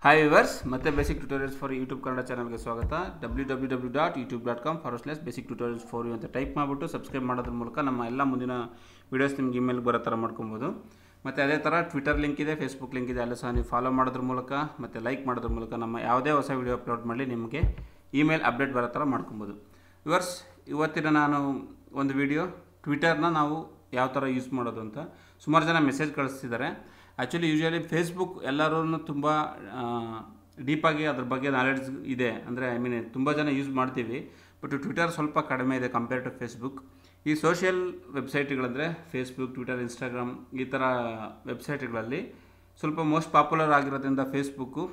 Hi viewers, ಮತ್ತೆ basic tutorials for YouTube Kannada ಚಾನಲ್ಗೆ ಸ್ವಾಗತ. www.youtube.com/basic tutorials for you ಅಂತ ಟೈಪ್ ಮಾಡಿಬಿಟ್ಟು ಸಬ್ಸ್ಕ್ರೈಬ್ ಮಾಡೋದ್ರ ಮೂಲಕ ನಮ್ಮ ಎಲ್ಲ ಮುಂದಿನ ವೀಡಿಯೋಸ್ ನಿಮ್ಗೆ ಇಮೇಲ್ ಬರೋ ಥರ ಮಾಡ್ಕೊಬೋದು. ಮತ್ತು ಅದೇ ಥರ ಟ್ವಿಟರ್ ಲಿಂಕ್ ಇದೆ, ಫೇಸ್ಬುಕ್ ಲಿಂಕ್ ಇದೆ, ಅಲ್ಲೂ ಸಹ ನೀವು ಫಾಲೋ ಮಾಡೋದ್ರ ಮೂಲಕ ಮತ್ತು ಲೈಕ್ ಮಾಡೋದ್ರ ಮೂಲಕ ನಮ್ಮ ಯಾವುದೇ ಹೊಸ ವೀಡಿಯೋ ಅಪ್ಲೋಡ್ ಮಾಡಲಿ ನಿಮಗೆ ಇಮೇಲ್ ಅಪ್ಡೇಟ್ ಬರೋ ಥರ ಮಾಡ್ಕೊಬೋದು. ವಿವರ್ಸ್, ಇವತ್ತಿನ ನಾನು ಒಂದು ವಿಡಿಯೋ ಟ್ವಿಟರ್ನ ನಾವು ಯಾವ ಥರ ಯೂಸ್ ಮಾಡೋದು ಅಂತ ಸುಮಾರು ಜನ ಮೆಸೇಜ್ ಕಳಿಸ್ತಿದ್ದಾರೆ. ಆ್ಯಕ್ಚುಲಿ ಯೂಶ್ವಲಿ ಫೇಸ್ಬುಕ್ ಎಲ್ಲರೂ ತುಂಬ ಡೀಪಾಗಿ ಅದ್ರ ಬಗ್ಗೆ ನಾಲೆಡ್ಜ್ ಇದೆ, ಅಂದರೆ ತುಂಬ ಜನ ಯೂಸ್ ಮಾಡ್ತೀವಿ. ಬಟ್ ಟ್ವಿಟರ್ ಸ್ವಲ್ಪ ಕಡಿಮೆ ಇದೆ ಕಂಪೇರ್ ಟು ಫೇಸ್ಬುಕ್. ಈ ಸೋಷಿಯಲ್ ವೆಬ್ಸೈಟ್ಗಳಂದರೆ ಫೇಸ್ಬುಕ್, ಟ್ವಿಟರ್, ಇನ್ಸ್ಟಾಗ್ರಾಮ್ ಈ ಥರ ವೆಬ್ಸೈಟ್ಗಳಲ್ಲಿ ಸ್ವಲ್ಪ ಮೋಸ್ಟ್ ಪಾಪ್ಯುಲರ್ ಆಗಿರೋದ್ರಿಂದ ಫೇಸ್ಬುಕ್ಕು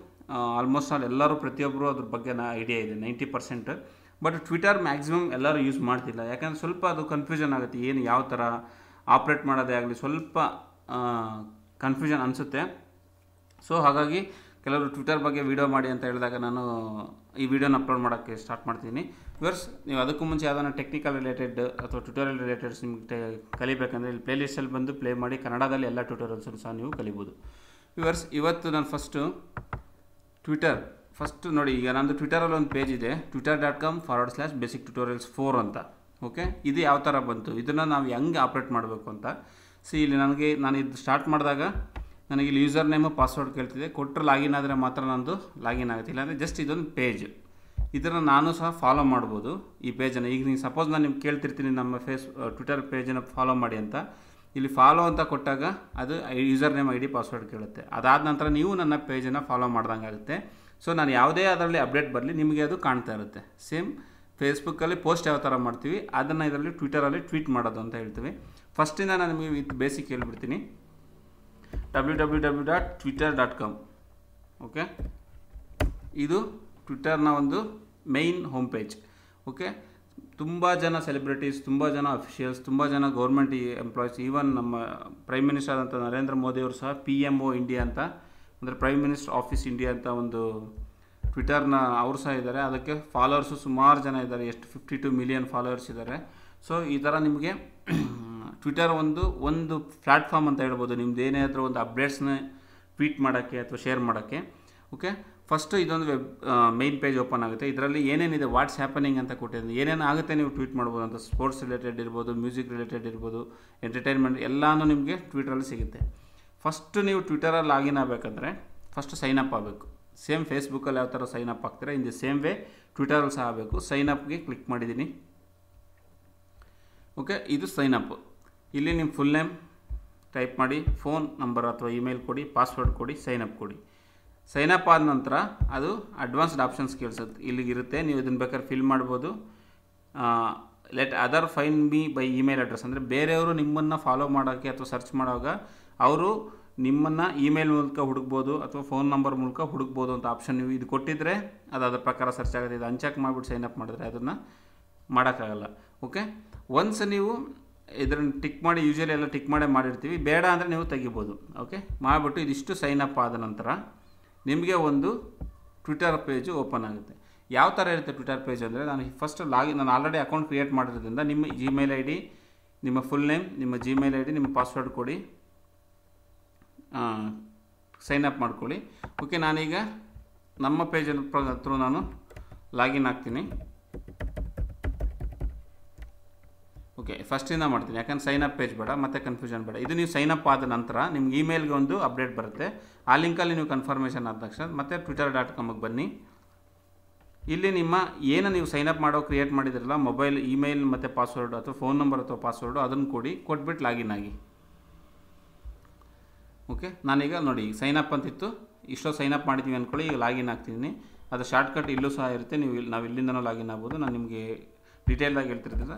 ಆಲ್ಮೋಸ್ಟ್ ಎಲ್ಲರೂ ಪ್ರತಿಯೊಬ್ಬರು ಅದ್ರ ಬಗ್ಗೆ ಐಡಿಯಾ ಇದೆ 90%. ಬಟ್ ಟ್ವಿಟರ್ ಮ್ಯಾಕ್ಸಿಮಮ್ ಎಲ್ಲರೂ ಯೂಸ್ ಮಾಡ್ತಿಲ್ಲ, ಯಾಕಂದರೆ ಸ್ವಲ್ಪ ಅದು ಕನ್ಫ್ಯೂಷನ್ ಆಗುತ್ತೆ. ಏನು ಯಾವ ಥರ ಆಪ್ರೇಟ್ ಮಾಡೋದೇ ಆಗಲಿ ಸ್ವಲ್ಪ ಕನ್ಫ್ಯೂಷನ್ ಅನಿಸುತ್ತೆ. ಸೊ ಹಾಗಾಗಿ ಕೆಲವರು ಟ್ವಿಟರ್ ಬಗ್ಗೆ ವೀಡಿಯೋ ಮಾಡಿ ಅಂತ ಹೇಳಿದಾಗ ನಾನು ಈ ವಿಡಿಯೋನ ಅಪ್ಲೋಡ್ ಮಾಡೋಕ್ಕೆ ಸ್ಟಾರ್ಟ್ ಮಾಡ್ತೀನಿ. ವಿವರ್ಸ್, ನೀವು ಅದಕ್ಕೂ ಮುಂಚೆ ಯಾವುದಾನ ಟೆಕ್ನಿಕಲ್ ರಿಲೇಟೆಡ್ ಅಥವಾ ಟ್ಯೂಟೋರಿಯಲ್ ರಿಲೇಟೆಡ್ಸ್ ನಿಮಗೆ ಕಲಿಬೇಕಂದ್ರೆ ಇಲ್ಲಿ ಪ್ಲೇಲಿಸ್ಟಲ್ಲಿ ಬಂದು ಪ್ಲೇ ಮಾಡಿ ಕನ್ನಡದಲ್ಲಿ ಎಲ್ಲ ಟ್ಯೂಟೋರಿಯಲ್ಸನ್ನು ಸಹ ನೀವು ಕಲಿಬೋದು. ವಿವರ್ಸ್, ಇವತ್ತು ನಾನು ಫಸ್ಟು ನೋಡಿ, ಈಗ ನಂದು ಟ್ವಿಟರಲ್ಲಿ ಒಂದು ಪೇಜ್ ಇದೆ, twitter.com/basic tutorials 4 ಅಂತ. ಓಕೆ, ಇದು ಯಾವ ಥರ ಬಂತು, ಇದನ್ನು ನಾವು ಹೆಂಗೆ ಆಪ್ರೇಟ್ ಮಾಡಬೇಕು ಅಂತ. ಇಲ್ಲಿ ನಾನು ಇದು ಸ್ಟಾರ್ಟ್ ಮಾಡಿದಾಗ ನನಗೆ ಇಲ್ಲಿ ಯೂಸರ್ ನೇಮು ಪಾಸ್ವರ್ಡ್ ಕೇಳ್ತಿದೆ. ಕೊಟ್ಟರೆ ಲಾಗಿನ್ ಆದರೆ ಮಾತ್ರ ನಂದು ಲಾಗಿನ್ ಆಗುತ್ತೆ, ಇಲ್ಲಾಂದರೆ ಜಸ್ಟ್ ಇದೊಂದು ಪೇಜ್. ಇದನ್ನು ನಾನು ಸಹ ಫಾಲೋ ಮಾಡ್ಬೋದು ಈ ಪೇಜನ್ನು. ಈಗ ನೀವು ಸಪೋಸ್ ನಾನು ನಿಮ್ಗೆ ಕೇಳ್ತಿರ್ತೀನಿ ನಮ್ಮ ಟ್ವಿಟರ್ ಪೇಜನ್ನು ಫಾಲೋ ಮಾಡಿ ಅಂತ. ಇಲ್ಲಿ ಫಾಲೋ ಅಂತ ಕೊಟ್ಟಾಗ ಅದು ಯೂಸರ್ ನೇಮ್ ID ಪಾಸ್ವರ್ಡ್ ಕೇಳುತ್ತೆ. ಅದಾದ ನಂತರ ನೀವು ನನ್ನ ಪೇಜನ್ನು ಫಾಲೋ ಮಾಡ್ದಂಗೆ ಆಗುತ್ತೆ. ಸೊ ನಾನು ಯಾವುದೇ ಅದರಲ್ಲಿ ಅಪ್ಡೇಟ್ ಬರಲಿ ನಿಮಗೆ ಅದು ಕಾಣ್ತಾ ಇರುತ್ತೆ. ಸೇಮ್ ಫೇಸ್ಬುಕ್ಕಲ್ಲಿ ಪೋಸ್ಟ್ ಯಾವ ಥರ ಮಾಡ್ತೀವಿ ಅದನ್ನು ಇದರಲ್ಲಿ ಟ್ವಿಟರಲ್ಲಿ ಟ್ವೀಟ್ ಮಾಡೋದು ಅಂತ ಹೇಳ್ತೀವಿ. ಫಸ್ಟಿಂದ ನಾನು ನಿಮಗೆ ವಿತ್ ಬೇಸಿಕ್ ಹೇಳ್ಬಿಡ್ತೀನಿ. www.twitter.com. ಓಕೆ, ಇದು ಟ್ವಿಟರ್ನ ಒಂದು ಮೇಯ್ನ್ ಹೋಮ್ ಪೇಜ್. ಓಕೆ, ತುಂಬ ಜನ ಸೆಲೆಬ್ರಿಟೀಸ್, ತುಂಬ ಜನ ಅಫಿಷಿಯಲ್ಸ್, ತುಂಬ ಜನ ಗೌರ್ಮೆಂಟ್ ಎಂಪ್ಲಾಯೀಸ್, ಈವನ್ ನಮ್ಮ ಪ್ರೈಮ್ ಮಿನಿಸ್ಟರ್ ಆದಂಥ ನರೇಂದ್ರ ಮೋದಿಯವರು ಸಹ PMO ಇಂಡಿಯಾ ಅಂತ, ಅಂದರೆ ಪ್ರೈಮ್ ಮಿನಿಸ್ಟರ್ ಆಫೀಸ್ ಇಂಡಿಯಾ ಅಂತ ಒಂದು ಟ್ವಿಟರ್ನ ಅವರು ಸಹ ಇದ್ದಾರೆ. ಅದಕ್ಕೆ ಫಾಲೋವರ್ಸು ಸುಮಾರು ಜನ ಇದ್ದಾರೆ, ಎಷ್ಟು 52 ಮಿಲಿಯನ್ ಫಾಲೋವರ್ಸ್ ಇದ್ದಾರೆ. ಸೊ ಈ ಥರ ನಿಮಗೆ ಟ್ವಿಟರ್ ಒಂದು ಪ್ಲ್ಯಾಟ್ಫಾರ್ಮ್ ಅಂತ ಹೇಳ್ಬೋದು, ನಿಮ್ದು ಏನಾದರೂ ಒಂದು ಅಪ್ಡೇಟ್ಸ್ನ ಟ್ವೀಟ್ ಮಾಡೋಕ್ಕೆ ಅಥವಾ ಶೇರ್ ಮಾಡೋಕ್ಕೆ. ಓಕೆ, ಫಸ್ಟು ಇದೊಂದು ಮೇನ್ ಪೇಜ್ ಓಪನ್ ಆಗುತ್ತೆ. ಇದರಲ್ಲಿ ಏನೇನಿದೆ, ವಾಟ್ಸ್ ಹ್ಯಾಪನಿಂಗ್ ಅಂತ ಕೊಟ್ಟಿದ್ದೀನಿ, ಏನೇನು ಆಗುತ್ತೆ ನೀವು ಟ್ವೀಟ್ ಮಾಡ್ಬೋದು ಅಂತ. ಸ್ಪೋರ್ಟ್ಸ್ ರಿಲೇಟೆಡ್ ಇರ್ಬೋದು, ಮ್ಯೂಸಿಕ್ ರಿಲೇಟೆಡ್ ಇರ್ಬೋದು, ಎಂಟರ್ಟೈನ್ಮೆಂಟ್ ಎಲ್ಲನೂ ನಿಮಗೆ ಟ್ವಿಟರಲ್ಲಿ ಸಿಗುತ್ತೆ. ಫಸ್ಟು ನೀವು ಟ್ವಿಟರಲ್ಲಿ ಲಾಗಿನ್ ಆಗಬೇಕಂದ್ರೆ ಫಸ್ಟು ಸೈನ್ ಅಪ್ ಆಗಬೇಕು. ಸೇಮ್ ಫೇಸ್ಬುಕ್ಕಲ್ಲಿ ಯಾವ ಥರ ಸೈನ್ ಅಪ್ ಆಗ್ತಾರೆ ಇನ್ ದಿ ಸೇಮ್ ವೇ ಟ್ವಿಟರಲ್ಲಿ ಸಹ ಆಗಬೇಕು. ಸೈನ್ ಅಪ್ಗೆ ಕ್ಲಿಕ್ ಮಾಡಿದ್ದೀನಿ. ಓಕೆ, ಇದು ಸೈನ್ ಅಪ್. ಇಲ್ಲಿ ನಿಮ್ಮ ಫುಲ್ ನೇಮ್ ಟೈಪ್ ಮಾಡಿ, ಫೋನ್ ನಂಬರ್ ಅಥವಾ ಇಮೇಲ್ ಕೊಡಿ, ಪಾಸ್ವರ್ಡ್ ಕೊಡಿ, ಸೈನ್ ಅಪ್ ಕೊಡಿ. ಸೈನ್ ಅಪ್ ಆದ ನಂತರ ಅದು ಅಡ್ವಾನ್ಸ್ಡ್ ಆಪ್ಷನ್ಸ್ ಕೇಳಿಸುತ್ತೆ, ಇಲ್ಲಿಗಿರುತ್ತೆ. ನೀವು ಇದನ್ನು ಬೇಕಾದ್ರೆ ಫಿಲ್ ಮಾಡ್ಬೋದು. Let other find me by email address, ಅಂದರೆ ಬೇರೆಯವರು ನಿಮ್ಮನ್ನು ಫಾಲೋ ಮಾಡೋಕ್ಕೆ ಅಥವಾ ಸರ್ಚ್ ಮಾಡುವಾಗ ಅವರು ನಿಮ್ಮನ್ನು ಇಮೇಲ್ ಮೂಲಕ ಹುಡುಕ್ಬೋದು ಅಥವಾ ಫೋನ್ ನಂಬರ್ ಮೂಲಕ ಹುಡುಕ್ಬೋದು ಅಂತ ಆಪ್ಷನ್ ನೀವು ಇದು ಕೊಟ್ಟಿದ್ದರೆ ಅದು ಅದರ ಪ್ರಕಾರ ಸರ್ಚ್ ಆಗುತ್ತೆ. ಇದು ಅನ್ಚೆಕ್ ಮಾಡಿಬಿಟ್ಟು ಸೈನ್ ಅಪ್ ಮಾಡಿದ್ರೆ ಅದನ್ನು ಮಾಡೋಕ್ಕಾಗಲ್ಲ. ಓಕೆ, ಒನ್ಸ್ ನೀವು ಇದನ್ನು ಟಿಕ್ ಮಾಡಿ, ಯೂಶಲಿ ಎಲ್ಲ ಟಿಕ್ ಮಾಡಿರ್ತೀವಿ, ಬೇಡ ಅಂದರೆ ನೀವು ತೆಗಿಬೋದು. ಓಕೆ, ಮಾಡಿಬಿಟ್ಟು ಇದಿಷ್ಟು ಸೈನ್ ಅಪ್ ಆದ ನಂತರ ನಿಮಗೆ ಒಂದು ಟ್ವಿಟರ್ ಪೇಜು ಓಪನ್ ಆಗುತ್ತೆ. ಯಾವ ಥರ ಇರುತ್ತೆ ಟ್ವಿಟರ್ ಪೇಜ್ ಅಂದರೆ, ನಾನು ಆಲ್ರೆಡಿ ಅಕೌಂಟ್ ಕ್ರಿಯೇಟ್ ಮಾಡಿರೋದ್ರಿಂದ ನಿಮ್ಮ Gmail ID, ನಿಮ್ಮ ಫುಲ್ ನೇಮ್, ನಿಮ್ಮ Gmail ID, ನಿಮ್ಮ ಪಾಸ್ವರ್ಡ್ ಕೊಡಿ, ಸೈನ್ ಅಪ್ ಮಾಡ್ಕೊಳ್ಳಿ. ಓಕೆ, ನಾನೀಗ ನಮ್ಮ ಪೇಜ್ ಥ್ರೂ ನಾನು ಲಾಗಿನ್ ಆಗ್ತೀನಿ. ಓಕೆ, ಫಸ್ಟಿಂದ ಮಾಡ್ತೀನಿ, ಯಾಕಂದ್ರೆ ಸೈನ್ ಅಪ್ ಪೇಜ್ ಬೇಡ, ಮತ್ತೆ ಕನ್ಫ್ಯೂಷನ್ ಬೇಡ. ಇದು ನೀವು ಸೈನ್ ಅಪ್ ಆದ ನಂತರ ನಿಮ್ಗೆ ಇಮೇಲ್ಗೆ ಒಂದು ಅಪ್ಡೇಟ್ ಬರುತ್ತೆ. ಆ ಲಿಂಕಲ್ಲಿ ನೀವು ಕನ್ಫರ್ಮೇಷನ್ ಆದ ತಕ್ಷಣ ಮತ್ತೆ twitter.comಗೆ ಬನ್ನಿ. ಇಲ್ಲಿ ನೀವು ಸೈನ್ ಅಪ್ ಮಾಡೋ ಕ್ರಿಯೇಟ್ ಮಾಡಿದ್ರಲ್ಲ ಮೊಬೈಲ್, ಇಮೇಲ್ ಮತ್ತು ಪಾಸ್ವರ್ಡ್ ಅಥವಾ ಫೋನ್ ನಂಬರ್ ಅಥವಾ ಪಾಸ್ವರ್ಡು ಅದನ್ನು ಕೊಟ್ಬಿಟ್ಟು ಲಾಗಿನ್ ಆಗಿ. ಓಕೆ, ನಾನೀಗ ನೋಡಿ ಸೈನ್ ಅಪ್ ಅಂತಿತ್ತು, ಇಷ್ಟೋ ಸೈನ್ ಅಪ್ ಮಾಡಿದ್ದೀವಿ ಅಂದ್ಕೊಳ್ಳಿ. ಈಗ ಲಾಗಿನ್ ಆಗ್ತಿದ್ದೀನಿ. ಅದು ಶಾರ್ಟ್ಕಟ್ ಇಲ್ಲೂ ಸಹ ಇರುತ್ತೆ, ನಾವು ಇಲ್ಲಿಂದನೂ ಲಾಗಿನ್ ಆಗ್ಬೋದು. ನಾನು ನಿಮಗೆ ಡೀಟೇಲ್ದಾಗಿ ಹೇಳ್ತಿರ್ತಿಲ್ಲ.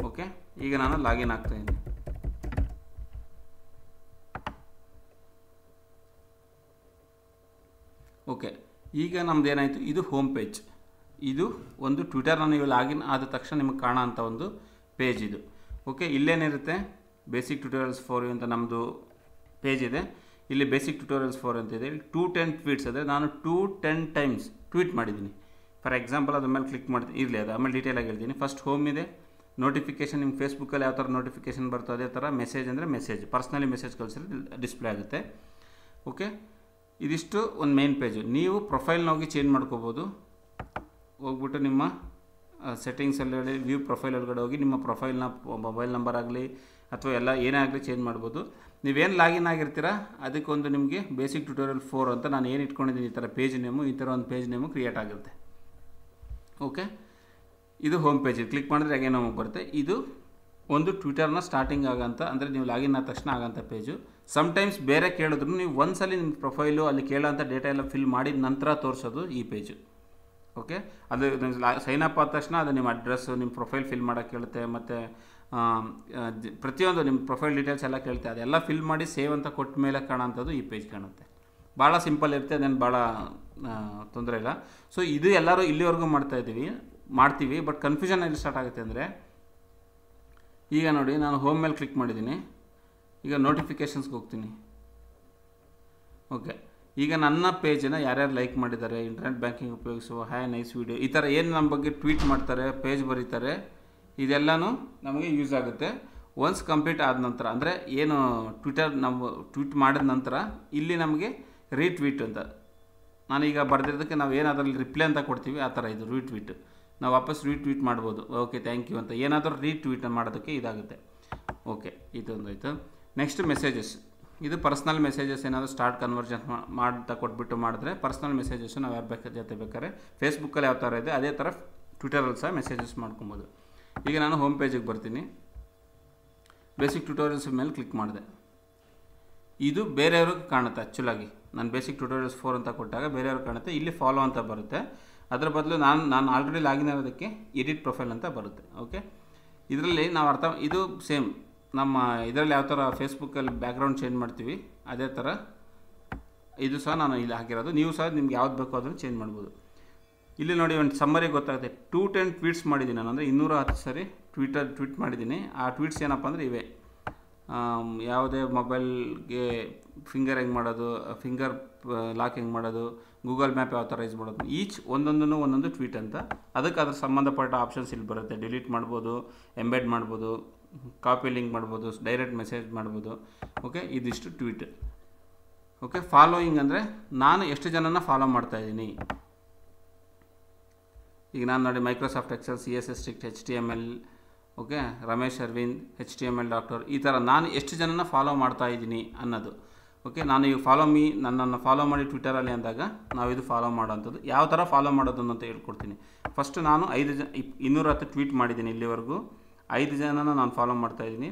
ಓಕೆ, ಈಗ ನಾನು ಲಾಗಿನ್ ಆಗ್ತಾಯಿದ್ದೀನಿ. ಓಕೆ, ಈಗ ನಮ್ದು ಏನಾಯಿತು, ಇದು ಹೋಮ್ ಪೇಜ್. ಇದು ಒಂದು ಟ್ವಿಟರ್ನ ನೀವು ಲಾಗಿನ್ ಆದ ತಕ್ಷಣ ನಿಮಗೆ ಕಾಣೋ ಅಂಥ ಒಂದು ಪೇಜ್ ಇದು. ಓಕೆ, ಇಲ್ಲೇನಿರುತ್ತೆ, ಬೇಸಿಕ್ ಟ್ಯೂಟೋರಿಯಲ್ಸ್ 4 ಅಂತ ನಮ್ಮದು ಪೇಜ್ ಇದೆ. ಇಲ್ಲಿ ಬೇಸಿಕ್ ಟ್ಯೂಟೋರಿಯಲ್ಸ್ 4 ಅಂತ ಇದೆ. ಇಲ್ಲಿ 210 ಟ್ವೀಟ್ಸ್ ಅಂದರೆ ನಾನು 210 ಟೈಮ್ಸ್ ಟ್ವೀಟ್ ಮಾಡಿದ್ದೀನಿ. ಫಾರ್ ಎಕ್ಸಾಂಪಲ್ ಅದ್ರ ಮೇಲೆ ಕ್ಲಿಕ್ ಮಾಡ್ತೀನಿ, ಇರಲಿ ಅದು ಆಮೇಲೆ ಡೀಟೇಲಾಗಿ ಹೇಳ್ತೀನಿ. ಫಸ್ಟ್ ಹೋಮ್ ಇದೆ, ನೋಟಿಫಿಕೇಷನ್, ನಿಮ್ಮ ಫೇಸ್ಬುಕ್ಕಲ್ಲಿ ಯಾವ ಥರ ನೋಟಿಫಿಕೇಷನ್ ಬರ್ತದೆ ಅದೇ ಥರ ಮೆಸೇಜ್ ಅಂದರೆ ಮೆಸೇಜ್, ಪರ್ಸ್ನಲಿ ಮೆಸೇಜ್ ಕಳಿಸಿದ್ರೆ ಡಿಸ್ಪ್ಲೇ ಆಗುತ್ತೆ. ಓಕೆ, ಇದಿಷ್ಟು ಒಂದು ಮೇನ್ ಪೇಜು. ನೀವು ಪ್ರೊಫೈಲ್ನ ಹೋಗಿ ಚೇಂಜ್ ಮಾಡ್ಕೋಬೋದು. ಹೋಗ್ಬಿಟ್ಟು ನಿಮ್ಮ ಸೆಟ್ಟಿಂಗ್ಸಲ್ಲಿ ವ್ಯೂ ಪ್ರೊಫೈಲ್ ಒಳಗಡೆ ಹೋಗಿ ನಿಮ್ಮ ಪ್ರೊಫೈಲ್ನ ಮೊಬೈಲ್ ನಂಬರ್ ಆಗಲಿ ಅಥವಾ ಎಲ್ಲ ಏನೇ ಆಗಲಿ ಚೇಂಜ್ ಮಾಡ್ಬೋದು. ನೀವೇನು ಲಾಗಿನ್ ಆಗಿರ್ತೀರ ಅದಕ್ಕೊಂದು ನಿಮಗೆ ಬೇಸಿಕ್ ಟ್ಯುಟೋರಿಯಲ್ 4 ಅಂತ ನಾನು ಏನು ಇಟ್ಕೊಂಡಿದ್ದೀನಿ ಈ ಥರ ಪೇಜ್ ನೇಮು, ಈ ಥರ ಒಂದು ಪೇಜ್ ನೇಮು ಕ್ರಿಯೇಟ್ ಆಗುತ್ತೆ. ಓಕೆ, ಇದು ಹೋಮ್ ಪೇಜ್. ಕ್ಲಿಕ್ ಮಾಡಿದ್ರೆ ಹಾಗೆ ನಮಗೆ ಬರುತ್ತೆ. ಇದು ಒಂದು ಟ್ವಿಟರ್ನ ಸ್ಟಾರ್ಟಿಂಗ್ ಆಗೋಂಥ, ಅಂದರೆ ನೀವು ಲಾಗಿನ್ ಆದ ತಕ್ಷಣ ಆಗೋಂಥ ಪೇಜು. ಸಮ್ಟೈಮ್ಸ್ ಬೇರೆ ಕೇಳಿದ್ರು ನೀವು ಒಂದ್ಸಲಿ ನಿಮ್ಮ ಪ್ರೊಫೈಲು ಅಲ್ಲಿ ಕೇಳೋಂಥ ಡೇಟಾ ಎಲ್ಲ ಫಿಲ್ ಮಾಡಿದ ನಂತರ ತೋರಿಸೋದು ಈ ಪೇಜು. ಓಕೆ, ಅದು ಸೈನ್ ಅಪ್ ಆದ ತಕ್ಷಣ ಅದು ನಿಮ್ಮ ಅಡ್ರೆಸ್ಸು, ನಿಮ್ಮ ಪ್ರೊಫೈಲ್ ಫಿಲ್ ಮಾಡೋಕ್ಕೆ ಕೇಳುತ್ತೆ, ಮತ್ತು ಪ್ರತಿಯೊಂದು ನಿಮ್ಮ ಪ್ರೊಫೈಲ್ ಡೀಟೇಲ್ಸ್ ಎಲ್ಲ ಕೇಳುತ್ತೆ. ಅದೆಲ್ಲ ಫಿಲ್ ಮಾಡಿ ಸೇವ್ ಅಂತ ಕೊಟ್ಟ ಮೇಲೆ ಕಾಣೋಂಥದ್ದು ಈ ಪೇಜ್ ಕಾಣುತ್ತೆ. ಭಾಳ ಸಿಂಪಲ್ ಇರುತ್ತೆ, ಅದೇನು ಭಾಳ ತೊಂದರೆ ಇಲ್ಲ. ಸೊ ಇದು ಎಲ್ಲರೂ ಇಲ್ಲಿವರೆಗೂ ಮಾಡ್ತೀವಿ, ಬಟ್ ಕನ್ಫ್ಯೂಷನ್ ಎಲ್ಲಿ ಸ್ಟಾರ್ಟ್ ಆಗುತ್ತೆ ಅಂದರೆ, ಈಗ ನೋಡಿ ನಾನು ಹೋಮ್ ಮೇಲೆ ಕ್ಲಿಕ್ ಮಾಡಿದ್ದೀನಿ. ಈಗ ನೋಟಿಫಿಕೇಷನ್ಸ್ಗೆ ಹೋಗ್ತೀನಿ. ಓಕೆ, ಈಗ ನನ್ನ ಪೇಜನ್ನು ಯಾರ್ಯಾರು ಲೈಕ್ ಮಾಡಿದ್ದಾರೆ, ಇಂಟರ್ನೆಟ್ ಬ್ಯಾಂಕಿಂಗ್ ಉಪಯೋಗಿಸುವ, ಹಾಯ್ ನೈಸ್ ವೀಡಿಯೋ, ಈ ಥರ ಏನು ನಮ್ಮ ಬಗ್ಗೆ ಟ್ವೀಟ್ ಮಾಡ್ತಾರೆ, ಪೇಜ್ ಬರೀತಾರೆ, ಇದೆಲ್ಲನೂ ನಮಗೆ ಯೂಸ್ ಆಗುತ್ತೆ. ಒನ್ಸ್ ಕಂಪ್ಲೀಟ್ ಆದ ನಂತರ, ಅಂದರೆ ಏನು ಟ್ವಿಟರ್ ನಾವು ಟ್ವೀಟ್ ಮಾಡಿದ ನಂತರ ಇಲ್ಲಿ ನಮಗೆ ರೀಟ್ವೀಟ್ ಅಂತ, ನಾನೀಗ ಬರೆದಿರೋದಕ್ಕೆ ನಾವು ಏನು ಅದರಲ್ಲಿ ರಿಪ್ಲೈ ಅಂತ ಕೊಡ್ತೀವಿ, ಆ ಥರ ಇದು ರೀಟ್ವೀಟ್. ನಾವು ವಾಪಸ್ ರೀಟ್ವೀಟ್ ಮಾಡ್ಬೋದು. ಓಕೆ, ಥ್ಯಾಂಕ್ ಯು ಅಂತ ಏನಾದರೂ ರೀಟ್ವೀಟ್ ಮಾಡೋದಕ್ಕೆ ಇದಾಗುತ್ತೆ. ಓಕೆ, ಇದೊಂದಾಯಿತು. Next messages. ಇದು ಪರ್ಸ್ನಲ್ ಮೆಸೇಜಸ್ ಏನಾದರೂ ಸ್ಟಾರ್ಟ್ ಕನ್ವರ್ಜನ್ ಮಾಡ್ತಾ ಕೊಟ್ಬಿಟ್ಟು ಮಾಡಿದ್ರೆ ಪರ್ಸ್ನಲ್ ಮೆಸೇಜಸ್ಸು ನಾವು ಯಾರು ಜೊತೆ ಬೇಕಾದ್ರೆ ಫೇಸ್ಬುಕ್ಕಲ್ಲಿ ಯಾವ ಥರ ಇದೆ ಅದೇ ಥರ ಟ್ವಿಟರಲ್ಲಿ ಸಹ ಮೆಸೇಜಸ್ ಮಾಡ್ಕೊಬೋದು. ಈಗ ನಾನು ಹೋಮ್ ಪೇಜಿಗೆ ಬರ್ತೀನಿ. ಬೇಸಿಕ್ ಟ್ಯುಟೋರಿಯಲ್ಸ್ ಮೇಲೆ ಕ್ಲಿಕ್ ಮಾಡಿದೆ. ಇದು ಬೇರೆಯವ್ರಿಗೆ ಕಾಣುತ್ತೆ. ಆ್ಯಕ್ಚುಲಾಗಿ ನಾನು ಬೇಸಿಕ್ ಟ್ಯುಟೋರಿಯಲ್ಸ್ 4 ಅಂತ ಕೊಟ್ಟಾಗ ಬೇರೆಯವ್ರಿಗೆ ಕಾಣುತ್ತೆ. ಇಲ್ಲಿ ಫಾಲೋ ಅಂತ ಬರುತ್ತೆ. ಅದರ ಬದಲು ನಾನು ಆಲ್ರೆಡಿ ಲಾಗಿನ್ ಆಗೋದಕ್ಕೆ ಎಡಿಟ್ ಪ್ರೊಫೈಲ್ ಅಂತ ಬರುತ್ತೆ. ಓಕೆ, ಇದರಲ್ಲಿ ನಾವು ಇದು ಸೇಮ್ ನಮ್ಮ ಇದರಲ್ಲಿ ಯಾವ ಥರ ಫೇಸ್ಬುಕ್ಕಲ್ಲಿ ಬ್ಯಾಕ್ಗ್ರೌಂಡ್ ಚೇಂಜ್ ಮಾಡ್ತೀವಿ ಅದೇ ಥರ ಇದು ಸಹ ನಾನು ಇಲ್ಲಿ ಹಾಕಿರೋದು. ನೀವು ಸಹ ನಿಮ್ಗೆ ಯಾವ್ದು ಬೇಕೋ ಅದನ್ನು ಚೇಂಜ್ ಮಾಡ್ಬೋದು. ಇಲ್ಲಿ ನೋಡಿ ಒಂದು ಸಮ್ಮರಿ ಗೊತ್ತಾಗುತ್ತೆ. 210 ಟ್ವೀಟ್ಸ್ ಮಾಡಿದ್ದೀನಿ ನಾನು, ಅಂದರೆ 210 ಸರಿ ಟ್ವೀಟ್ ಮಾಡಿದ್ದೀನಿ. ಆ ಟ್ವೀಟ್ಸ್ ಏನಪ್ಪ ಅಂದರೆ ಇವೆ. ಯಾವುದೇ ಮೊಬೈಲ್ಗೆ ಫಿಂಗರ್ ಹೆಂಗೆ ಮಾಡೋದು, ಫಿಂಗರ್ ಲಾಕ್ ಹೆಂಗೆ ಮಾಡೋದು, ಗೂಗಲ್ ಮ್ಯಾಪ್ ಯಾವ ಥರ ಯೂಸ್ ಮಾಡೋದು, ಈಚ್ ಒಂದೊಂದು ಟ್ವೀಟ್ ಅಂತ. ಅದಕ್ಕೆ ಅದ್ರ ಸಂಬಂಧಪಟ್ಟ ಆಪ್ಷನ್ಸ್ ಇಲ್ಲಿ ಬರುತ್ತೆ. ಡಿಲೀಟ್ ಮಾಡ್ಬೋದು, ಎಂಬೆಡ್ ಮಾಡ್ಬೋದು, ಕಾಪಿ ಲಿಂಕ್ ಮಾಡ್ಬೋದು, ಡೈರೆಕ್ಟ್ ಮೆಸೇಜ್ ಮಾಡ್ಬೋದು. ಓಕೆ, ಇದಿಷ್ಟು ಟ್ವೀಟ್. ಓಕೆ, ಫಾಲೋಯಿಂಗ್ ಅಂದರೆ ನಾನು ಎಷ್ಟು ಜನನ ಫಾಲೋ ಮಾಡ್ತಾಯಿದ್ದೀನಿ. ಈಗ ನಾನು ನೋಡಿ Microsoft Excel, CSS strict, HTML, okay, Ramesh Aravind, HTML doctor, ಈ ಥರ ನಾನು ಎಷ್ಟು ಜನನ ಫಾಲೋ ಮಾಡ್ತಾಯಿದ್ದೀನಿ ಅನ್ನೋದು. ಓಕೆ, ನಾನು ಈಗ ನನ್ನನ್ನು ಫಾಲೋ ಮಾಡಿ ಟ್ವಿಟರಲ್ಲಿ ಅಂದಾಗ ನಾವು ಇದು ಫಾಲೋ ಮಾಡೋವಂಥದ್ದು. ಯಾವ ಥರ ಫಾಲೋ ಮಾಡೋದು ಅಂತ ಹೇಳ್ಕೊಡ್ತೀನಿ. ಫಸ್ಟು ನಾನು 210 ಟ್ವೀಟ್ ಮಾಡಿದ್ದೀನಿ ಇಲ್ಲಿವರೆಗೂ. 5 ಜನನ ನಾನು ಫಾಲೋ ಮಾಡ್ತಾಯಿದ್ದೀನಿ.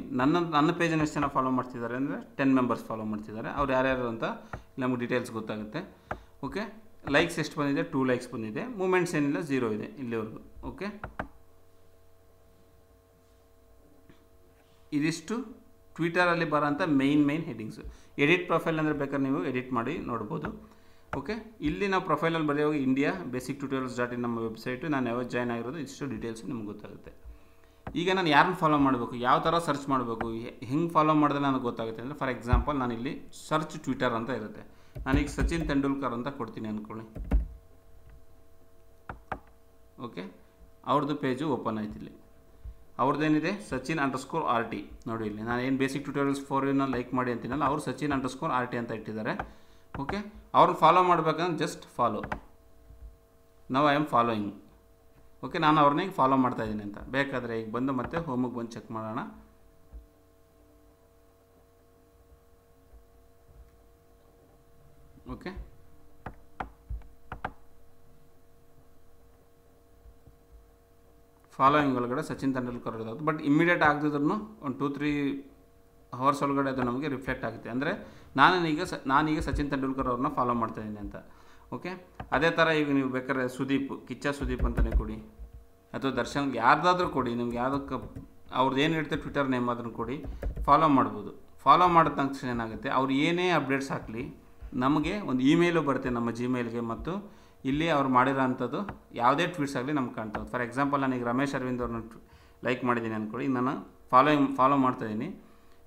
ನನ್ನ ಪೇಜನ್ನು ಎಷ್ಟು ಜನ ಫಾಲೋ ಮಾಡ್ತಿದ್ದಾರೆ ಅಂದರೆ 10 ಮೆಂಬರ್ಸ್ ಫಾಲೋ ಮಾಡ್ತಿದ್ದಾರೆ. ಅವ್ರು ಯಾರ್ಯಾರು ಅಂತ ನಮಗೆ ಡೀಟೇಲ್ಸ್ ಗೊತ್ತಾಗುತ್ತೆ. ಓಕೆ, ಲೈಕ್ಸ್ ಎಷ್ಟು ಬಂದಿದೆ? 2 ಲೈಕ್ಸ್ ಬಂದಿದೆ. ಮೂಮೆಂಟ್ಸ್ ಏನಿಲ್ಲ, 0 ಇದೆ ಇಲ್ಲಿವರೆಗೂ. ಓಕೆ, ಇದಿಷ್ಟು ಟ್ವಿಟರಲ್ಲಿ ಬರೋಂಥ ಮೇನ್ ಹೆಡ್ಡಿಂಗ್ಸು. ಎಡಿಟ್ ಪ್ರೊಫೈಲ್ ಅಂದರೆ ಬೇಕಾದ್ರೆ ನೀವು ಎಡಿಟ್ ಮಾಡಿ ನೋಡ್ಬೋದು. ಓಕೆ, ಇಲ್ಲಿ ನಾವು ಪ್ರೊಫೈಲಲ್ಲಿ ಬರೆಯುವಾಗ ಇಂಡಿಯಾ ಬೇಸಿಕ್ ಟ್ಯುಟೋರಿಯಲ್ಸ್.in ನಮ್ಮ ವೆಬ್ಸೈಟು, ನಾನು ಯಾವಾಗ ಜಾಯ್ನ್ ಆಗಿರೋದು ಇಷ್ಟು ಡೀಟೇಲ್ಸು ನಿಮ್ಗೆ ಗೊತ್ತಾಗುತ್ತೆ. ಈಗ ನಾನು ಯಾರನ್ನ ಫಾಲೋ ಮಾಡಬೇಕು, ಯಾವ ಥರ ಸರ್ಚ್ ಮಾಡಬೇಕು, ಹೆಂಗೆ ಫಾಲೋ ಮಾಡಿದ್ರೆ ನನಗೆ ಗೊತ್ತಾಗುತ್ತೆ ಅಂದರೆ, ಫಾರ್ ಎಕ್ಸಾಂಪಲ್ ನಾನಿಲ್ಲಿ ಸರ್ಚ್ ಟ್ವಿಟರ್ ಅಂತ ಇರುತ್ತೆ. ನಾನೀಗ ಸಚಿನ್ ತೆಂಡೂಲ್ಕರ್ ಅಂತ ಕೊಡ್ತೀನಿ ಅಂದ್ಕೊಳ್ಳಿ. ಓಕೆ, ಅವ್ರದ್ದು ಪೇಜು ಓಪನ್ ಆಯ್ತು. ಇಲ್ಲಿ ಅವ್ರದ್ದೇನಿದೆ, Sachin_RT. ನೋಡಿ ಇಲ್ಲಿ ನಾನು ಏನು ಬೇಸಿಕ್ ಟ್ಯುಟೋರಿಯಲ್ಸ್ 4 ಲೈಕ್ ಮಾಡಿ ಅಂತೀನಲ್ಲ, ಅವ್ರು Sachin_RT ಅಂತ ಇಟ್ಟಿದ್ದಾರೆ. ಓಕೆ, ಅವ್ರನ್ನ ಫಾಲೋ ಮಾಡಬೇಕಂದ್ರೆ just follow. Now I am following. Okay, ನಾನು ಅವ್ರನ್ನ ಈಗ ಫಾಲೋ ಮಾಡ್ತಾಯಿದ್ದೀನಿ ಅಂತ. ಬೇಕಾದರೆ ಈಗ ಬಂದು ಮತ್ತೆ ಹೋಮಿಗೆ ಬಂದು ಚೆಕ್ ಮಾಡೋಣ. ಓಕೆ, ಫಾಲೋಯಿಂಗ್ ಒಳಗಡೆ ಸಚಿನ್ ತೆಂಡೂಲ್ಕರ್ ಇರೋದು. ಬಟ್ ಇಮ್ಮಿಡಿಯೇಟ್ ಆಗದಿದ್ರು ಒಂದು 2-3 ಅವರ್ಸ್ ಒಳಗಡೆ ಅದು ನಮಗೆ ರಿಫ್ಲೆಕ್ಟ್ ಆಗುತ್ತೆ. ಅಂದರೆ ನಾನೀಗ ಸಚಿನ್ ತೆಂಡೂಲ್ಕರ್ ಅವ್ರನ್ನ ಫಾಲೋ ಮಾಡ್ತಾಯಿದ್ದೀನಿ ಅಂತ. ಓಕೆ, ಅದೇ ಥರ ಈಗ ನೀವು ಬೇಕಾದ್ರೆ ಕಿಚ್ಚ ಸುದೀಪ್ ಅಂತಲೇ ಕೊಡಿ, ಅಥವಾ ದರ್ಶನ್, ಯಾರ್ದಾದ್ರೂ ಕೊಡಿ. ನಿಮ್ಗೆ ಯಾವುದಕ್ಕೆ ಅವ್ರದ್ದು ಏನು ಇರುತ್ತೆ ಟ್ವಿಟರ್ ನೇಮ್ ಅದನ್ನು ಕೊಡಿ, ಫಾಲೋ ಮಾಡ್ಬೋದು. ಫಾಲೋ ಮಾಡಿದ ತಕ್ಷಣ ಏನಾಗುತ್ತೆ, ಅವ್ರು ಏನೇ ಅಪ್ಡೇಟ್ಸ್ ಹಾಕಲಿ ನಮಗೆ ಒಂದು ಇಮೇಲು ಬರುತ್ತೆ ನಮ್ಮ ಜಿಮೇಲ್ಗೆ. ಮತ್ತು ಇಲ್ಲಿ ಅವ್ರು ಮಾಡಿರೋ ಅಂಥದ್ದು ಯಾವುದೇ ಟ್ವೀಟ್ಸ್ ಆಗಲಿ ನಮ್ಗೆ ಕಾಣ್ತದೆ. ಫಾರ್ ಎಕ್ಸಾಂಪಲ್ ನಾನೀಗ ರಮೇಶ್ ಅರವಿಂದ್ ಅವ್ರನ್ನ ಲೈಕ್ ಮಾಡಿದ್ದೀನಿ ಅಂದ್ಕೊಳ್ಳಿ. ನಾನು ಫಾಲೋ ಮಾಡ್ತಾಯಿದ್ದೀನಿ.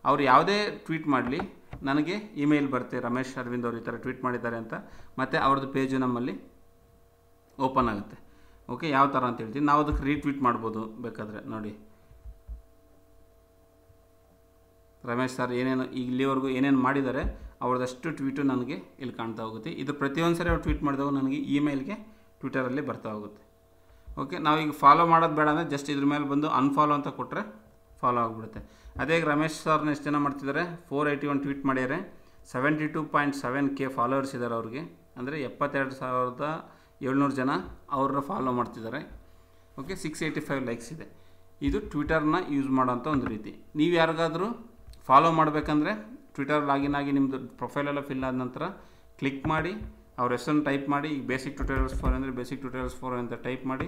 ಅವ್ರು ಯಾವುದೇ ಟ್ವೀಟ್ ಮಾಡಲಿ ನನಗೆ ಇಮೇಲ್ ಬರುತ್ತೆ, ರಮೇಶ್ ಅರವಿಂದ್ ಅವರು ಈ ಥರ ಟ್ವೀಟ್ ಮಾಡಿದ್ದಾರೆ ಅಂತ. ಮತ್ತು ಅವ್ರದ್ದು ಪೇಜು ನಮ್ಮಲ್ಲಿ ಓಪನ್ ಆಗುತ್ತೆ. ಓಕೆ, ಯಾವ ಥರ ಅಂತ ಹೇಳ್ತೀನಿ. ನಾವು ಅದಕ್ಕೆ ರೀಟ್ವೀಟ್ ಮಾಡ್ಬೋದು ಬೇಕಾದರೆ. ನೋಡಿ, ರಮೇಶ್ ಸರ್ ಏನೇನು ಇಲ್ಲಿವರೆಗೂ ಏನೇನು ಮಾಡಿದ್ದಾರೆ ಅವ್ರದ್ದಷ್ಟು ಟ್ವೀಟು ನನಗೆ ಇಲ್ಲಿ ಕಾಣ್ತಾ ಹೋಗುತ್ತೆ. ಇದು ಪ್ರತಿಯೊಂದು ಸರಿ ಅವ್ರು ಟ್ವೀಟ್ ಮಾಡಿದಾಗ ನನಗೆ ಇಮೇಲ್ಗೆ ಟ್ವಿಟರಲ್ಲಿ ಬರ್ತಾ ಹೋಗುತ್ತೆ. ಓಕೆ, ನಾವೀಗ ಫಾಲೋ ಮಾಡೋದು ಬೇಡ ಅಂದರೆ ಜಸ್ಟ್ ಇದ್ರ ಮೇಲೆ ಬಂದು ಅನ್ಫಾಲೋ ಅಂತ ಕೊಟ್ಟರೆ ಫಾಲೋ ಆಗಿಬಿಡುತ್ತೆ. ಅದೇ ರಮೇಶ್ ಸರ್ನ ಎಷ್ಟು ಜನ ಮಾಡ್ತಿದ್ದಾರೆ, 481 ಟ್ವೀಟ್ ಮಾಡ್ಯಾರೆ, 72.7K ಫಾಲೋವರ್ಸ್ ಇದ್ದಾರೆ ಅವ್ರಿಗೆ, ಅಂದರೆ 72,700 ಜನ ಅವ್ರನ್ನ ಫಾಲೋ ಮಾಡ್ತಿದ್ದಾರೆ. ಓಕೆ, 685 ಲೈಕ್ಸ್ ಇದೆ. ಇದು ಟ್ವಿಟರ್ನ ಯೂಸ್ ಮಾಡೋಂಥ ಒಂದು ರೀತಿ. ನೀವು ಯಾರಿಗಾದರೂ ಫಾಲೋ ಮಾಡಬೇಕಂದ್ರೆ ಟ್ವಿಟರ್ ಲಾಗಿನ್ ಆಗಿ ನಿಮ್ಮದು ಪ್ರೊಫೈಲೆಲ್ಲ ಫಿಲ್ ಆದ ನಂತರ ಕ್ಲಿಕ್ ಮಾಡಿ ಅವ್ರ ಹೆಸರನ್ನು ಟೈಪ್ ಮಾಡಿ. ಈಗ ಬೇಸಿಕ್ ಟ್ಯೂಟೋರಿಯಲ್ಸ್ 4 ಅಂದರೆ ಬೇಸಿಕ್ ಟ್ಯೂಟೋರಿಯಲ್ಸ್ 4 ಅಂತ ಟೈಪ್ ಮಾಡಿ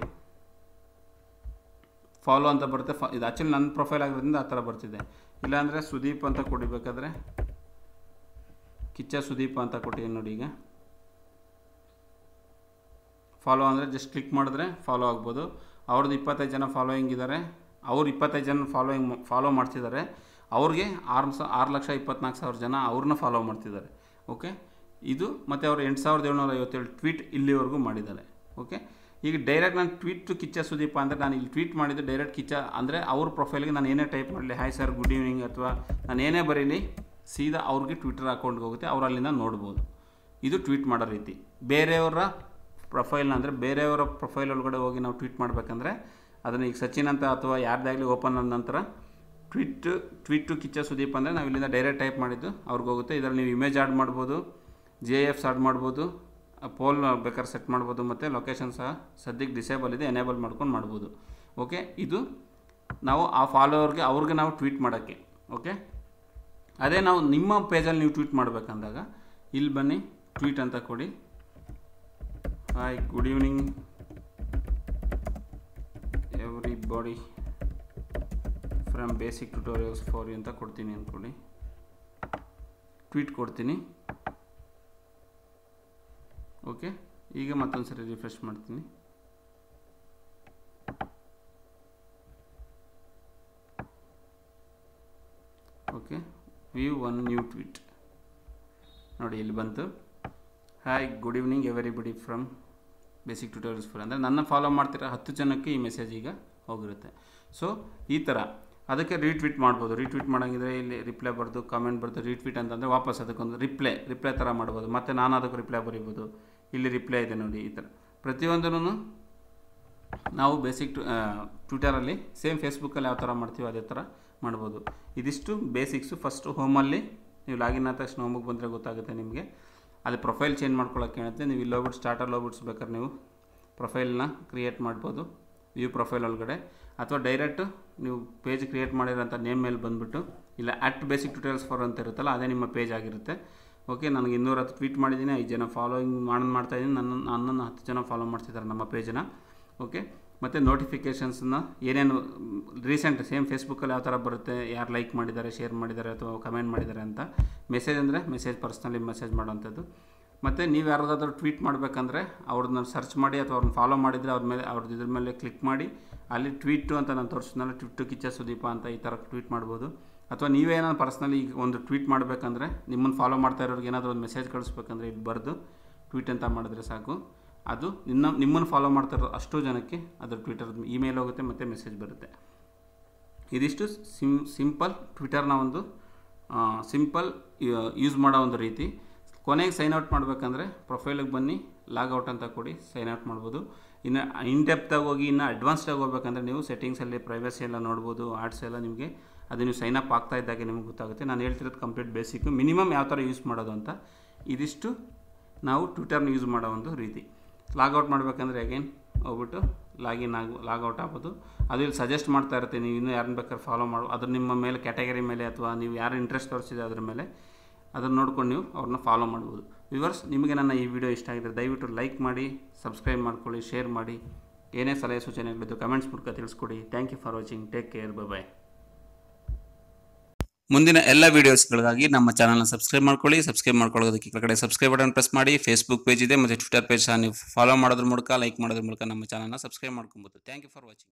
ಫಾಲೋ ಅಂತ ಬರುತ್ತೆ. ಇದು ಆ್ಯಕ್ಚುಲಿ ನನ್ನ ಪ್ರೊಫೈಲ್ ಆಗಿರೋದ್ರಿಂದ ಆ ಥರ ಬರ್ತಿದೆ. ಇಲ್ಲಾಂದರೆ ಸುದೀಪ್ ಅಂತ ಕೊಡಿಬೇಕಾದ್ರೆ ಕಿಚ್ಚ ಸುದೀಪ ಅಂತ ಕೊಟ್ಟಿದ್ದೀನಿ ನೋಡಿ. ಈಗ ಫಾಲೋ ಅಂದರೆ ಜಸ್ಟ್ ಕ್ಲಿಕ್ ಮಾಡಿದ್ರೆ ಫಾಲೋ ಆಗ್ಬೋದು. ಅವ್ರದ್ದು 25 ಜನ ಫಾಲೋಯಿಂಗ್ ಇದ್ದಾರೆ. ಅವ್ರು 25 ಜನ ಫಾಲೋ ಮಾಡ್ತಿದ್ದಾರೆ. ಅವ್ರಿಗೆ 6,24,000 ಜನ ಅವ್ರನ್ನ ಫಾಲೋ ಮಾಡ್ತಿದ್ದಾರೆ. ಓಕೆ, ಇದು ಮತ್ತು ಅವರು 8,757 ಟ್ವೀಟ್ ಇಲ್ಲಿವರೆಗೂ ಮಾಡಿದ್ದಾರೆ. ಓಕೆ, ಈಗ ಡೈರೆಕ್ಟ್ ನಾನು ಟ್ವೀಟ್ ಟು ಕಿಚ್ಚ ಸುದೀಪ ಅಂದರೆ ನಾನು ಇಲ್ಲಿ ಟ್ವೀಟ್ ಮಾಡಿದ್ದು ಡೈರೆಕ್ಟ್ ಕಿಚ್ಚ ಅಂದರೆ ಅವ್ರ ಪ್ರೊಫೈಲ್ಗೆ ನಾನು ಏನೇ ಟೈಪ್ ಮಾಡಲಿ, ಹಾಯ್ ಸರ್, ಗುಡ್ ಈವ್ನಿಂಗ್ ಅಥವಾ ನಾನು ಏನೇ ಬರೀಲಿ ಸೀದಾ ಅವ್ರಿಗೆ ಟ್ವಿಟರ್ ಅಕೌಂಟ್ಗೆ ಹೋಗುತ್ತೆ, ಅವ್ರು ಅಲ್ಲಿಂದ ನೋಡ್ಬೋದು. ಇದು ಟ್ವೀಟ್ ಮಾಡೋ ರೀತಿ. ಬೇರೆಯವರ ಪ್ರೊಫೈಲ್ನ ಅಂದರೆ ಬೇರೆಯವರ ಪ್ರೊಫೈಲ್ ಒಳಗಡೆ ಹೋಗಿ ನಾವು ಟ್ವೀಟ್ ಮಾಡಬೇಕಂದ್ರೆ ಅದನ್ನು ಈಗ ಸಚಿನ್ ಅಂತ ಅಥವಾ ಯಾರ್ದಾಗಲಿ ಓಪನ್ ಆದ ನಂತರ ಟ್ವೀಟ್ ಟು ಕಿಚ್ಚ ಸುದೀಪ್ ಅಂದರೆ ನಾವು ಇಲ್ಲಿಂದ ಡೈರೆಕ್ಟ್ ಟೈಪ್ ಮಾಡಿದ್ದು ಅವ್ರಿಗೆ ಹೋಗುತ್ತೆ. ಇದರಲ್ಲಿ ನೀವು ಇಮೇಜ್ ಆಡ್ ಮಾಡ್ಬೋದು, GIFs ಆಡ್ ಮಾಡ್ಬೋದು, ಪೋಲ್ ಬೇಕಾದ್ರೆ ಸೆಟ್ ಮಾಡ್ಬೋದು, ಮತ್ತು ಲೊಕೇಶನ್ ಸಹ ಸದ್ಯಕ್ಕೆ ಡಿಸೇಬಲ್ ಇದೆ, ಎನೇಬಲ್ ಮಾಡ್ಕೊಂಡು ಮಾಡ್ಬೋದು. ಓಕೆ, ಇದು ನಾವು ಆ ಫಾಲೋವರ್ಗೆ ಅವ್ರಿಗೆ ನಾವು ಟ್ವೀಟ್ ಮಾಡೋಕ್ಕೆ. ಓಕೆ, ಅದೇ ನಾವು ನಿಮ್ಮ ಪೇಜಲ್ಲಿ ನೀವು ಟ್ವೀಟ್ ಮಾಡಬೇಕಂದಾಗ ಇಲ್ಲಿ ಬನ್ನಿ, ಟ್ವೀಟ್ ಅಂತ ಕೊಡಿ. Hi, good evening everybody from basic tutorials for you ಅಂತ ಕೊಡ್ತೀನಿ ಅಂದ್ಕೊಳ್ಳಿ. ಟ್ವೀಟ್ ಕೊಡ್ತೀನಿ. ಓಕೆ, ಈಗ ಮತ್ತೊಂದು ಸರಿ ರಿಫ್ರೆಶ್ ಮಾಡ್ತೀನಿ. Okay, view one new tweet ನೋಡಿ, ಇಲ್ಲಿ ಬಂತು. Hi, good evening everybody from basic tutorials for ಅಂದರೆ ನನ್ನ ಫಾಲೋ ಮಾಡ್ತಿರೋ 10 ಜನಕ್ಕೆ ಈ ಮೆಸೇಜ್ ಈಗ ಹೋಗಿರುತ್ತೆ. ಸೊ ಈ ಥರ ಅದಕ್ಕೆ ರೀಟ್ವೀಟ್ ಮಾಡ್ಬೋದು. ರೀಟ್ವೀಟ್ ಮಾಡೋಂಗಿದ್ರೆ ಇಲ್ಲಿ ರಿಪ್ಲೈ ಬರೆದು ಕಾಮೆಂಟ್ ಬರೆದು ರೀಟ್ವೀಟ್ ಅಂತಂದರೆ ವಾಪಸ್ ಅದಕ್ಕೊಂದು ರಿಪ್ಲೈ ಥರ ಮಾಡ್ಬೋದು. ಮತ್ತು ನಾನು ಅದಕ್ಕೆ ರಿಪ್ಲೈ ಬರೀಬೋದು. ಇಲ್ಲಿ ರಿಪ್ಲೈ ಇದೆ ನೋಡಿ. ಈ ಥರ ಪ್ರತಿಯೊಂದನ್ನು ನಾವು ಬೇಸಿಕ್ ಟ್ವಿಟರಲ್ಲಿ ಸೇಮ್ ಫೇಸ್ಬುಕ್ಕಲ್ಲಿ ಯಾವ ಥರ ಮಾಡ್ತೀವಿ ಅದೇ ಥರ ಮಾಡ್ಬೋದು. ಇದಿಷ್ಟು ಬೇಸಿಕ್ಸು. ಫಸ್ಟು ಹೋಮಲ್ಲಿ ನೀವು ಲಾಗಿನ್ ಆದ ತಕ್ಷಣ ಹೋಮಿಗೆ ಬಂದರೆ ಗೊತ್ತಾಗುತ್ತೆ ನಿಮಗೆ. ಅಲ್ಲಿ ಪ್ರೊಫೈಲ್ ಚೇಂಜ್ ಮಾಡ್ಕೊಳ್ಳೋಕೆ ಹೇಳುತ್ತೆ. ನೀವು ಇಲ್ಲಿ ಹೋಗ್ಬಿಟ್ಟು ಸ್ಟಾರ್ಟಲ್ಲಿ ಹೋಗ್ಬಿಟ್ಟು ಬೇಕಾದ್ರೆ ನೀವು ಪ್ರೊಫೈಲ್ನ ಕ್ರಿಯೇಟ್ ಮಾಡ್ಬೋದು ವ್ಯೂ ಪ್ರೊಫೈಲ್ ಒಳಗಡೆ, ಅಥವಾ ಡೈರೆಕ್ಟ್ ನೀವು ಪೇಜ್ ಕ್ರಿಯೇಟ್ ಮಾಡಿರೋಂಥ ನೇಮ್ ಮೇಲೆ ಬಂದುಬಿಟ್ಟು ಇಲ್ಲ @ಬೇಸಿಕ್ ಟ್ಯುಟೋರಿಯಲ್ಸ್ ಫಾರ್ ಅಂತ ಇರುತ್ತಲ್ಲ ಅದೇ ನಿಮ್ಮ ಪೇಜ್ ಆಗಿರುತ್ತೆ. ಓಕೆ, ನನಗೆ 210 ಟ್ವೀಟ್ ಮಾಡಿದ್ದೀನಿ, 5 ಜನ ಫಾಲೋಯಿಂಗ್ ಮಾಡ್ತಾಯಿದ್ದೀನಿ, ನನ್ನನ್ನು 10 ಜನ ಫಾಲೋ ಮಾಡ್ತಿದ್ದಾರೆ ನಮ್ಮ ಪೇಜನ್ನ. ಓಕೆ, ಮತ್ತು ನೋಟಿಫಿಕೇಷನ್ಸನ್ನ ಏನೇನು ರೀಸೆಂಟ್ ಸೇಮ್ ಫೇಸ್ಬುಕ್ಕಲ್ಲಿ ಯಾವ ಥರ ಬರುತ್ತೆ, ಯಾರು ಲೈಕ್ ಮಾಡಿದ್ದಾರೆ, ಶೇರ್ ಮಾಡಿದ್ದಾರೆ ಅಥವಾ ಕಮೆಂಟ್ ಮಾಡಿದ್ದಾರೆ ಅಂತ. ಮೆಸೇಜ್ ಅಂದರೆ ಮೆಸೇಜ್ ಪರ್ಸ್ನಲಿ ಮೆಸೇಜ್ ಮಾಡೋವಂಥದ್ದು. ಮತ್ತು ನೀವು ಯಾರಿಗಾದ್ರೂ ಟ್ವೀಟ್ ಮಾಡಬೇಕಂದ್ರೆ ಅವ್ರನ್ನ ಸರ್ಚ್ ಮಾಡಿ ಅಥವಾ ಅವ್ರನ್ನ ಫಾಲೋ ಮಾಡಿದರೆ ಅವ್ರದ್ದು ಇದ್ರ ಮೇಲೆ ಕ್ಲಿಕ್ ಮಾಡಿ ಅಲ್ಲಿ ಟ್ವೀಟು ಅಂತ ನಾನು ತೋರಿಸಿದ್ನಲ್ಲ, ಟ್ವೀಟ್ ಟು ಕಿಚ್ಚ ಸುದೀಪ ಅಂತ ಈ ಥರ ಟ್ವೀಟ್ ಮಾಡ್ಬೋದು. ಅಥವಾ ನೀವೇನಾದ್ರು ಪರ್ಸ್ನಲಿ ಈಗ ಒಂದು ಟ್ವೀಟ್ ಮಾಡಬೇಕಂದ್ರೆ ನಿಮ್ಮನ್ನು ಫಾಲೋ ಮಾಡ್ತಾ ಇರೋರಿಗೆ ಏನಾದರೂ ಒಂದು ಮೆಸೇಜ್ ಕಳಿಸ್ಬೇಕಂದ್ರೆ ಇಲ್ಲಿ ಬರೆದು ಟ್ವೀಟ್ ಅಂತ ಮಾಡಿದ್ರೆ ಸಾಕು. ಅದು ನಿಮ್ಮನ್ನು ಫಾಲೋ ಮಾಡ್ತಾ ಇರೋ ಅಷ್ಟು ಜನಕ್ಕೆ ಅದು ಟ್ವಿಟರ್ ಇಮೇಲ್ ಹೋಗುತ್ತೆ ಮತ್ತು ಮೆಸೇಜ್ ಬರುತ್ತೆ. ಇದಿಷ್ಟು ಸಿಂಪಲ್ ಟ್ವಿಟರ್ನ ಒಂದು ಸಿಂಪಲ್ ಯೂಸ್ ಮಾಡೋ ಒಂದು ರೀತಿ. ಕೊನೆಗೆ ಸೈನ್ ಔಟ್ ಮಾಡಬೇಕಂದ್ರೆ ಪ್ರೊಫೈಲಿಗೆ ಬನ್ನಿ, ಲಾಗೌಟ್ ಅಂತ ಕೊಡಿ, ಸೈನ್ ಔಟ್ ಮಾಡ್ಬೋದು. ಇನ್ನು ಇನ್ಡೆಪ್ತಾಗಿ ಹೋಗಿ ಇನ್ನು ಅಡ್ವಾನ್ಸ್ಡಾಗಿ ಹೋಗ್ಬೇಕಂದ್ರೆ ನೀವು ಸೆಟ್ಟಿಂಗ್ಸಲ್ಲಿ ಪ್ರೈವಸಿ ಎಲ್ಲ ನೋಡ್ಬೋದು, ಆರ್ಟ್ಸ್ ಎಲ್ಲ ನಿಮಗೆ ಅದು ನೀವು ಸೈನ್ ಅಪ್ ಆಗ್ತಾ ಇದ್ದಾಗೆ ನಿಮಗೆ ಗೊತ್ತಾಗುತ್ತೆ. ನಾನು ಹೇಳ್ತಿರೋದು ಕಂಪ್ಲೀಟ್ ಬೇಸಿಕ್ಕು, ಮಿನಿಮಮ್ ಯಾವ ಥರ ಯೂಸ್ ಮಾಡೋದು ಅಂತ. ಇದಿಷ್ಟು ನಾವು ಟ್ವಿಟರ್ನ ಯೂಸ್ ಮಾಡೋ ಒಂದು ರೀತಿ. ಲಾಗೌಟ್ ಮಾಡಬೇಕಂದ್ರೆ ಅಗೇನ್ ಹೋಗ್ಬಿಟ್ಟು ಲಾಗೌಟ್ ಆಗ್ಬೋದು. ಅದು ಇಲ್ಲಿ ಸಜೆಸ್ಟ್ ಮಾಡ್ತಾ ಇರುತ್ತೆ, ನೀವು ಇನ್ನೂ ಯಾರನ್ನ ಬೇಕಾದ್ರೆ ಫಾಲೋ ಅದು ನಿಮ್ಮ ಮೇಲೆ ಕ್ಯಾಟಗರಿ ಮೇಲೆ ಅಥವಾ ನೀವು ಯಾರು ಇಂಟ್ರೆಸ್ಟ್ ತೋರಿಸಿದೆ ಅದ್ರ ಮೇಲೆ ಅದನ್ನು ನೋಡ್ಕೊಂಡು ನೀವು ಅವ್ರನ್ನ ಫಾಲೋ ಮಾಡ್ಬೋದು. ವ್ಯೂವರ್ಸ್, ನಿಮಗೆ ನನ್ನ ಈ ವಿಡಿಯೋ ಇಷ್ಟ ಆಗಿದ್ರೆ ದಯವಿಟ್ಟು ಲೈಕ್ ಮಾಡಿ, ಸಬ್ಸ್ಕ್ರೈಬ್ ಮಾಡ್ಕೊಳ್ಳಿ, ಶೇರ್ ಮಾಡಿ. ಏನೇ ಸಲಹೆ ಸೂಚನೆಗಳಿದ್ದು ಕಮೆಂಟ್ಸ್ ಮೂಲಕ ತಿಳಿಸ್ಕೊಡಿ. Thank you for watching. Take care. Bye. ಮುಂದಿನ ಎಲ್ಲ ವೀಡಿಯೋಸ್ಗಳಿಗಾಗಿ ನಮ್ಮ ಚಾನಲ್ನ ಸಬ್ಸ್ಕ್ರೈಬ್ ಮಾಡ್ಕೊಳ್ಳಿ. ಸಬ್ಸ್ಕ್ರೈಬ್ ಮಾಡ್ಕೊಳ್ಳೋದಕ್ಕೆ ಕೆಳಗಡೆ ಸಬ್ಸ್ಕ್ರೈಬ್ ಬಟನ್ ಪ್ರೆಸ್ ಮಾಡಿ. ಫೇಸ್ಬುಕ್ ಪೇಜ್ ಇದೆ ಮತ್ತು ಟ್ವಿಟರ್ ಪೇಜ್ ಸಹ ನೀವು ಫಾಲೋ ಮಾಡೋದ್ರ ಮೂಲಕ, ಲೈಕ್ ಮಾಡೋದ್ರ ಮೂಲಕ ನಮ್ಮ ಚಾನಲ್ನ ಸಬ್ಸ್ಕ್ರೈಬ್ ಮಾಡ್ಕೊಬೋದು. Thank you for watching.